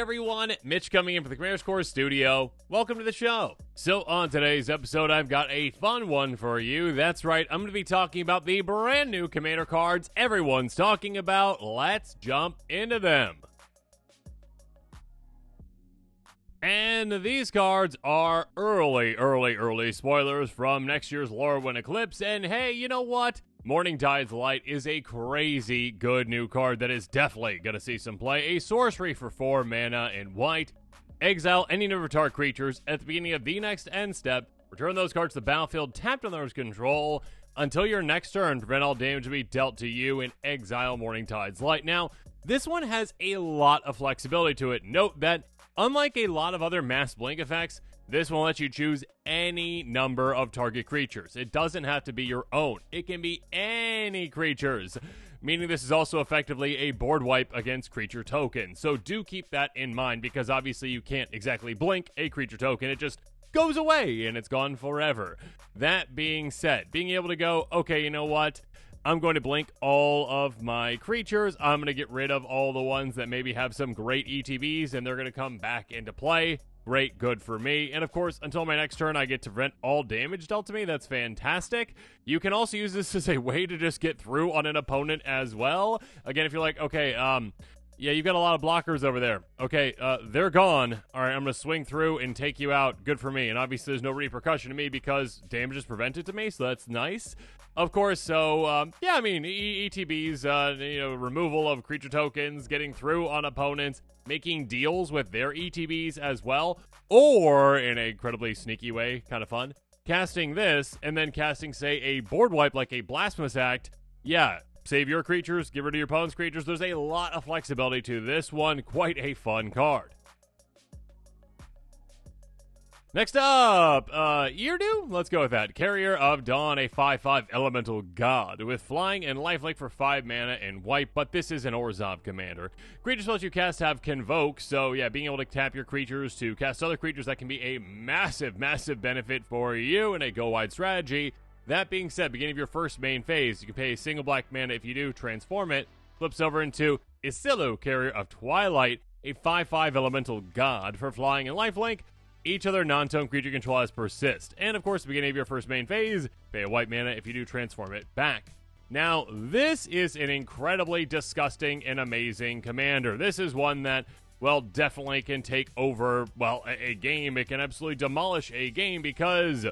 everyone, Mitch coming in for the Commander's Core studio. Welcome to the show. So on today's episode, I've got a fun one for you. That's right, I'm going to be talking about the brand new Commander cards everyone's talking about. Let's jump into them. And these cards are early spoilers from next year's Lorwyn Eclipse. And hey, you know what? Morningtide's Light is a crazy good new card that is definitely going to see some play. A sorcery for 4 mana in white. Exile any number of target creatures at the beginning of the next end step. Return those cards to the battlefield tapped on their control until your next turn. Prevent all damage to be dealt to you and exile Morningtide's Light. Now, this one has a lot of flexibility to it. Note that, unlike a lot of other mass blink effects, this will let you choose any number of target creatures. It doesn't have to be your own. It can be any creatures, meaning this is also effectively a board wipe against creature tokens. So do keep that in mind, because obviously you can't exactly blink a creature token. It just goes away and it's gone forever. That being said, being able to go, okay, you know what? I'm going to blink all of my creatures. I'm going to get rid of all the ones that maybe have some great ETBs and they're going to come back into play. Great, good for me. And of course, until my next turn, I get to prevent all damage dealt to me. That's fantastic. You can also use this as a way to just get through on an opponent as well. Again, if you're like, okay, yeah, you've got a lot of blockers over there. Okay, they're gone. All right, I'm going to swing through and take you out. Good for me. And obviously, there's no repercussion to me because damage is prevented to me, so that's nice. Of course, so, yeah, I mean, ETBs, removal of creature tokens, getting through on opponents, making deals with their ETBs as well, or, in an incredibly sneaky way, kind of fun, casting this, and then casting, say, a board wipe like a Blasphemous Act. Yeah, save your creatures, get rid of your opponent's creatures. There's a lot of flexibility to this one. Quite a fun card. Next up, Eirdu? Let's go with that. Carrier of Dawn, a 5/5 elemental god with flying and lifelink for 5 mana and white, but this is an Orzhov commander. Creature spells you cast have Convoke, so yeah, being able to tap your creatures to cast other creatures, that can be a massive benefit for you in a go-wide strategy. That being said, beginning of your first main phase, you can pay a single black mana. If you do, transform it. Flips over into Isilu, Carrier of Twilight, a 5/5 elemental god for flying and lifelink. Each other non-tone creature control has Persist. And of course, at the beginning of your first main phase, pay a white mana. If you do, transform it back. Now, this is an incredibly disgusting and amazing commander. This is one that, well, definitely can take over, well, a game. It can absolutely demolish a game because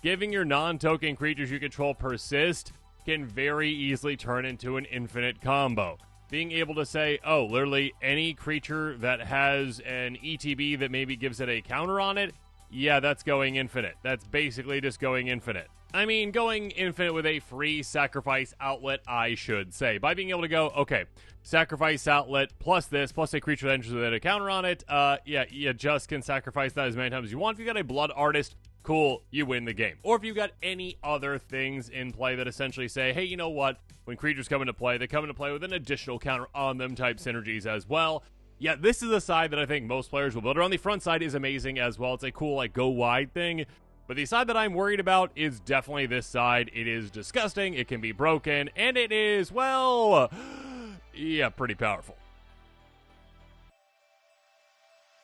giving your non-token creatures you control Persist can very easily turn into an infinite combo. Being able to say, oh, literally any creature that has an ETB that maybe gives it a counter on it, yeah, that's going infinite. That's basically just going infinite. I mean, going infinite with a free sacrifice outlet, I should say. By being able to go, okay, sacrifice outlet plus this, plus a creature that enters with a counter on it, yeah, you just can sacrifice that as many times as you want. If you got a Blood Artist, cool, you win the game. Or if you got any other things in play that essentially say, hey, you know what? When creatures come into play, they come into play with an additional counter on them type synergies as well. Yeah, this is a side that I think most players will build around. The front side is amazing as well. It's a cool, like, go wide thing. But the side that I'm worried about is definitely this side. It is disgusting, it can be broken, and it is, well, yeah, pretty powerful.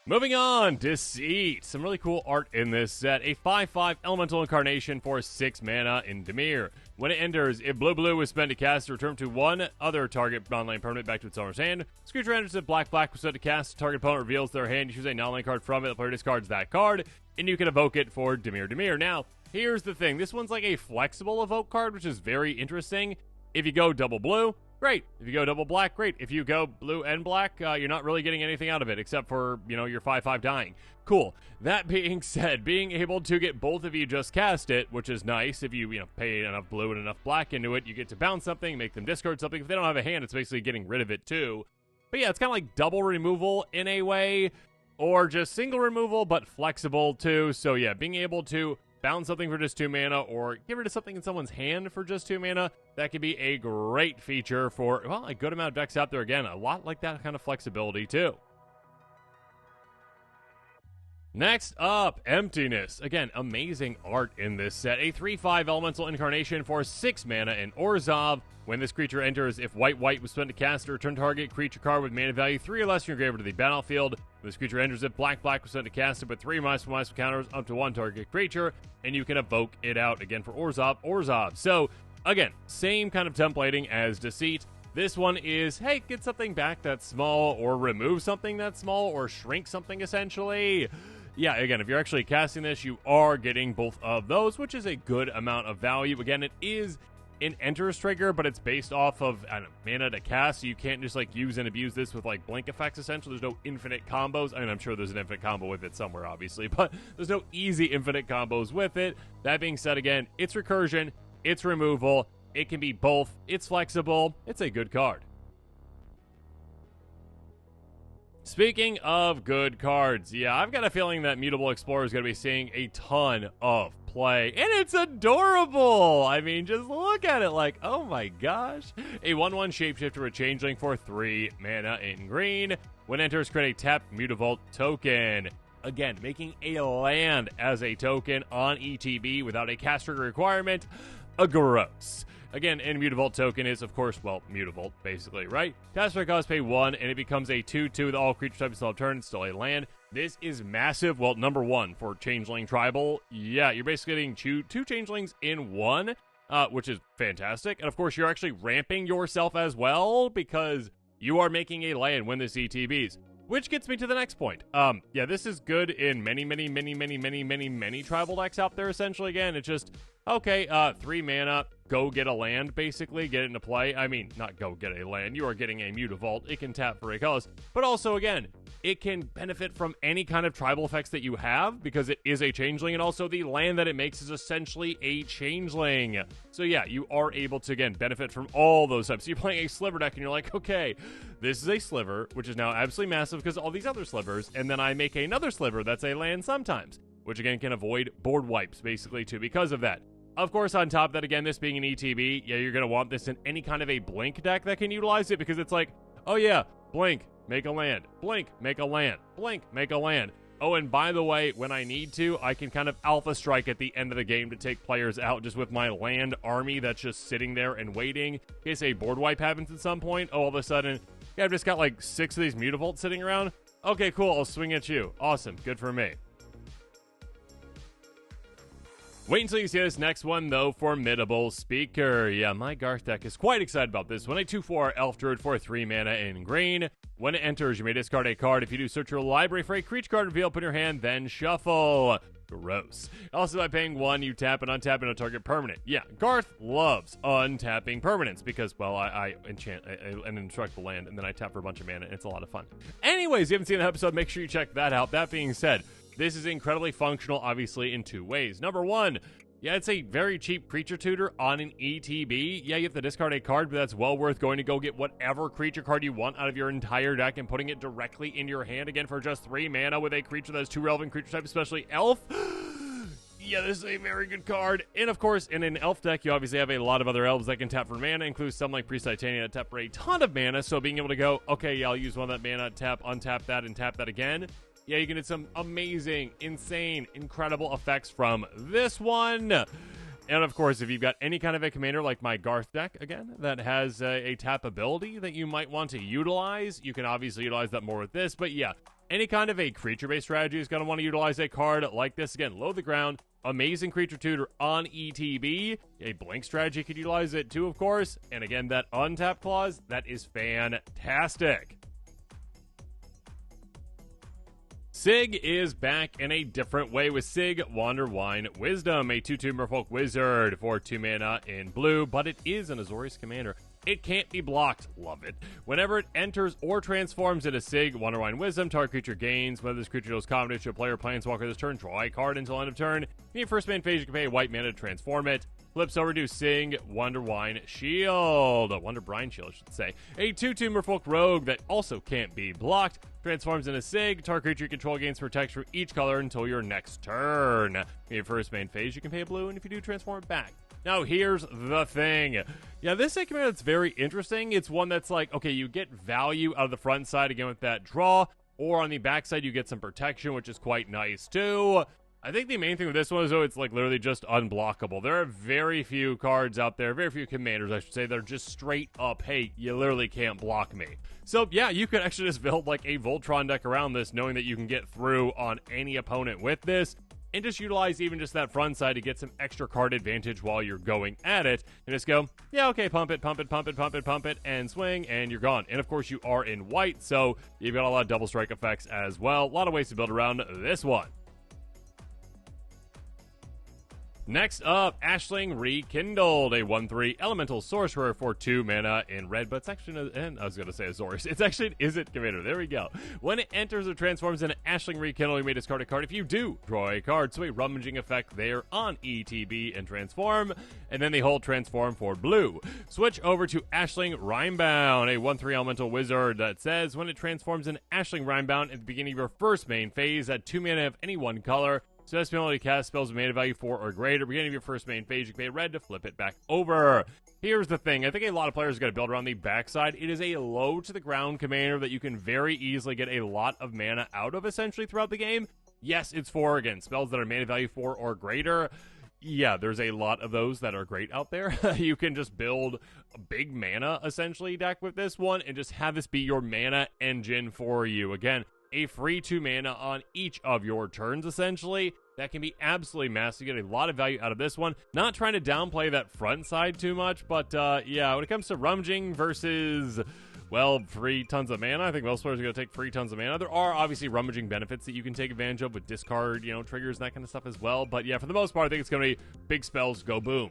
Moving on, Deceit. Some really cool art in this set. A 5/5 elemental incarnation for 6 mana in Dimir. When it enters, if blue is spent to cast, return to one other target non-land permanent back to its owner's hand. This creature enters if black was spent to cast, target opponent reveals their hand, you choose a non-land card from it, the player discards that card, and you can evoke it for Dimir. Now, here's the thing. This one's like a flexible evoke card, which is very interesting. If you go double blue, great. If you go double black, great. If you go blue and black, you're not really getting anything out of it except for, your 5/5 dying. Cool. That being said, being able to get both of you just cast it, which is nice. If you, pay enough blue and enough black into it, you get to bounce something, make them discard something. If they don't have a hand, it's basically getting rid of it too. But yeah, it's kind of like double removal in a way, or just single removal, but flexible too. So yeah, being able to bounce something for just 2 mana, or get rid of something in someone's hand for just 2 mana, that could be a great feature for, well, a good amount of decks out there. Again, a lot like that kind of flexibility too. Next up, Emptiness. Again, amazing art in this set. A 3/5 elemental incarnation for 6 mana in Orzhov. When this creature enters, if white was spent to cast or return target creature card with mana value 3 or less from your graveyard to the battlefield. When this creature enters, if black was spent to cast it, put 3 -1 counters up to 1 target creature, and you can evoke it out. Again, for Orzhov. So, again, same kind of templating as Deceit. This one is, hey, get something back that's small, or remove something that's small, or shrink something, essentially. Yeah, again, if you're actually casting this, you are getting both of those, which is a good amount of value. Again, it is an enters trigger, but it's based off of mana to cast, so you can't just, like, use and abuse this with, like, blink effects, essentially. There's no infinite combos. I mean, I'm sure there's an infinite combo with it somewhere, obviously, but there's no easy infinite combos with it. That being said, again, it's recursion, it's removal, it can be both, it's flexible, it's a good card. Speaking of good cards, yeah, I've got a feeling that Mutable Explorer is going to be seeing a ton of play, and it's adorable! I mean, just look at it like, oh my gosh. A 1/1 shapeshifter with changeling for 3 mana in green. When enters, create a tapped Mutable token. Again, making a land as a token on ETB without a cast trigger requirement. Gross. Again, Immutable token is, of course, well, mutable, basically, right? Cast for cost, pay 1, and it becomes a 2/2 with all creature types still have turn, still a land. This is massive. Well, number 1 for Changeling Tribal. Yeah, you're basically getting two Changelings in one, which is fantastic. And, of course, you're actually ramping yourself as well, because you are making a land when this ETBs. Which gets me to the next point. Yeah, this is good in many tribal decks out there, essentially. Again, it's just, okay, 3 mana, go get a land, basically, get it into play. I mean, not go get a land, you are getting a Mutavault. It can tap for a colors, but also, again, it can benefit from any kind of tribal effects that you have, because it is a changeling, and also the land that it makes is essentially a changeling. So yeah, you are able to, again, benefit from all those types. So you're playing a sliver deck, and you're like, okay, this is a sliver, which is now absolutely massive because of all these other slivers, and then I make another sliver that's a land sometimes, which again can avoid board wipes, basically, too, because of that. Of course, on top of that, again, this being an ETB, yeah, you're going to want this in any kind of a blink deck that can utilize it, because it's like, oh yeah, blink, make a land, blink, make a land, blink, make a land. Oh, and by the way, when I need to, I can kind of alpha strike at the end of the game to take players out just with my land army that's just sitting there and waiting. In case a board wipe happens at some point, oh, all of a sudden, yeah, I've just got like 6 of these Mutavaults sitting around. Okay, cool, I'll swing at you. Awesome, good for me. Wait until you see this next one, though. Formidable Speaker. Yeah, my Garth deck is quite excited about this one. A 2/4 Elf Druid for 3 mana in green. When it enters, you may discard a card. If you do, search your library for a creature card reveal, put in your hand, then shuffle. Gross. Also, by paying 1, you tap and untap into a target permanent. Yeah, Garth loves untapping permanents because, well, I enchant an indestructible land, and then I tap for a bunch of mana, and it's a lot of fun. Anyways, if you haven't seen the episode, make sure you check that out. That being said, this is incredibly functional, obviously, in 2 ways. Number 1, yeah, it's a very cheap creature tutor on an ETB. Yeah, you have to discard a card, but that's well worth going to go get whatever creature card you want out of your entire deck and putting it directly in your hand, again, for just 3 mana with a creature that has 2 relevant creature types, especially Elf. Yeah, this is a very good card. And, of course, in an Elf deck, you obviously have a lot of other Elves that can tap for mana, including some like Priest Titania that tap for a ton of mana, so being able to go, okay, yeah, I'll use one of that mana, tap, untap that, and tap that again. Yeah, you can get some amazing, insane, incredible effects from this one. And, of course, if you've got any kind of a commander like my Garth deck, again, that has a tap ability that you might want to utilize, you can obviously utilize that more with this. But, yeah, any kind of a creature-based strategy is going to want to utilize a card like this. Again, low the ground, amazing creature tutor on ETB. A blink strategy could utilize it, too, of course. And, again, that untap clause, that is fantastic. Sygg is back in a different way with Sygg Wanderwine Wisdom, a 2/2 Merfolk Wizard for 2 mana in blue, but it is an Azorius commander. It can't be blocked. Love it. Whenever it enters or transforms into Sygg Wanderwine Wisdom, target creature gains. Whether this creature deals combat to a player or planeswalker this turn, draw a card until end of turn. In your first main phase, you can pay a white mana to transform it. Flips over to Sygg Wanderwine Shield. Wonderbrine Shield, I should say. A 2/2 Merfolk Rogue that also can't be blocked. Transforms into Sygg. Target creature you control gains protection for each color until your next turn. In your first main phase, you can pay a blue, and if you do, transform it back. Now, here's the thing. Yeah, this commander that's very interesting. It's one that's like, okay, you get value out of the front side, again, with that draw. or on the backside you get some protection, which is quite nice too. I think the main thing with this one is, though, it's like literally just unblockable. There are very few cards out there, very few commanders, I should say, that are just straight up, hey, you literally can't block me. So, yeah, you could actually just build like a Voltron deck around this, knowing that you can get through on any opponent with this, and just utilize even just that front side to get some extra card advantage while you're going at it, and just go, yeah, okay, pump it, pump it, pump it, pump it, pump it, and swing, and you're gone. And, of course, you are in white, so you've got a lot of double strike effects as well. A lot of ways to build around this one. Next up, Ashling Rekindled, a 1/3 elemental sorcerer for 2 mana in red, but it's actually, and I was going to say Azorius, it's actually an Izzet commander, there we go. When it enters or transforms into Ashling Rekindled, you may discard a card. If you do, draw a card, so a rummaging effect there on ETB and transform, and then the whole transform for blue. Switch over to Ashling Rhinebound, a 1/3 elemental wizard that says, when it transforms into Ashling Rhinebound at the beginning of your first main phase, add 2 mana of any one color. So that's ability to cast spells with mana value 4 or greater. Beginning of your first main phase, you can pay red to flip it back over. Here's the thing. I think a lot of players are going to build around the backside. It is a low-to-the-ground commander that you can very easily get a lot of mana out of, essentially, throughout the game. Yes, it's for, again, spells that are mana value 4 or greater. Yeah, there's a lot of those that are great out there. You can just build a big mana, essentially, deck with this one, and just have this be your mana engine for you. Again, a free 2 mana on each of your turns, essentially. That can be absolutely massive. You get a lot of value out of this one. Not trying to downplay that front side too much, but yeah, when it comes to rummaging versus, well, free tons of mana, I think most players are going to take free tons of mana. There are obviously rummaging benefits that you can take advantage of with discard, triggers and that kind of stuff as well. But yeah, for the most part, I think it's going to be big spells, go boom.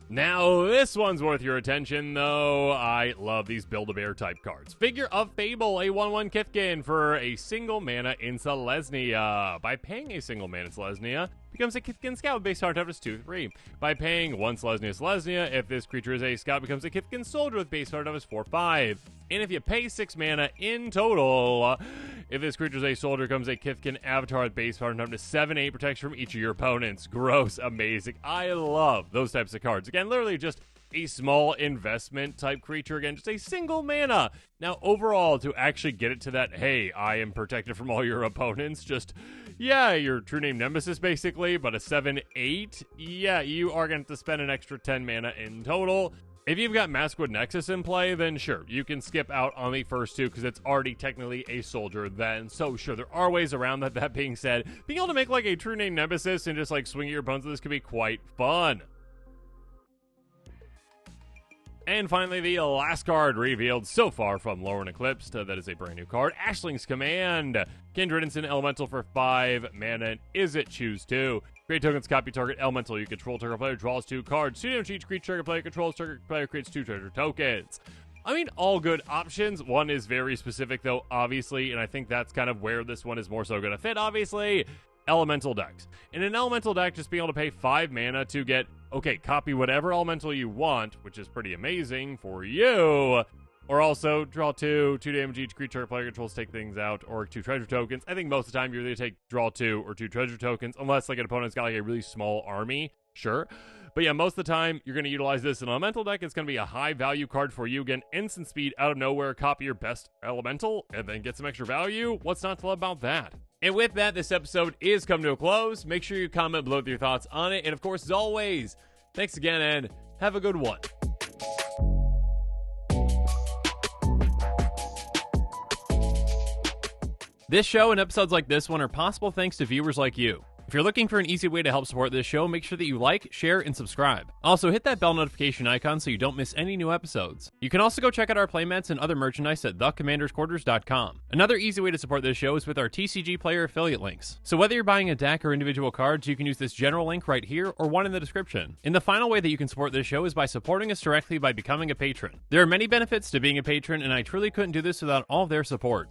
Now, this one's worth your attention, though. I love these Build-A-Bear type cards. Figure of Fable, a 1/1 Kithkin for a single mana in Selesnya. By paying a single mana in Selesnya, becomes a Kithkin Scout with base card toughness 2/3. By paying 1 Selesnya, if this creature is a Scout, becomes a Kithkin Soldier with base card toughness 4/5. And if you pay 6 mana in total, if this creature is a soldier, becomes a Kithkin Avatar with base card toughness 7/8 protection from each of your opponents. Gross, amazing. I love those types of cards. Again, literally just a small investment type creature. Again, just a single mana. Now, overall, to actually get it to that, hey, I am protected from all your opponents, just, yeah, your true name Nemesis, basically, but a 7/8, yeah, you are going to have to spend an extra 10 mana in total. If you've got Maskwood Nexus in play, then sure, you can skip out on the first 2 because it's already technically a soldier then. So sure, there are ways around that. That being said, being able to make like a true name Nemesis and just like swing at your opponents, this could be quite fun. And finally, the last card revealed so far from Lore and Eclipsed, that is a brand new card, Ashling's Command. Kindred Instant Elemental for 5 mana, Izzet, choose 2. Create tokens, copy target elemental you control. Target player draws 2 cards. 2 damage each creature target player controls. Target player creates 2 treasure tokens. I mean, all good options. One is very specific, though, obviously, and I think that's kind of where this one is more so going to fit, obviously. Elemental decks. In an elemental deck, just being able to pay 5 mana to get, okay, copy whatever elemental you want, which is pretty amazing for you, or also draw 2 damage each creature player controls, take things out, or 2 treasure tokens. I think most of the time you're either take draw 2 or 2 treasure tokens, unless like an opponent's got like a really small army, sure. But yeah, most of the time you're going to utilize this in an elemental deck. It's going to be a high value card for you. Again, instant speed out of nowhere, copy your best elemental, and then get some extra value. What's not to love about that? And with that, this episode is coming to a close. Make sure you comment below with your thoughts on it. And of course, as always, thanks again and have a good one. This show and episodes like this one are possible thanks to viewers like you. If you're looking for an easy way to help support this show, make sure that you like, share, and subscribe. Also, hit that bell notification icon so you don't miss any new episodes. You can also go check out our playmats and other merchandise at thecommandersquarters.com. Another easy way to support this show is with our TCG player affiliate links. So whether you're buying a deck or individual cards, you can use this general link right here or one in the description. And the final way that you can support this show is by supporting us directly by becoming a patron. There are many benefits to being a patron, and I truly couldn't do this without all of their support.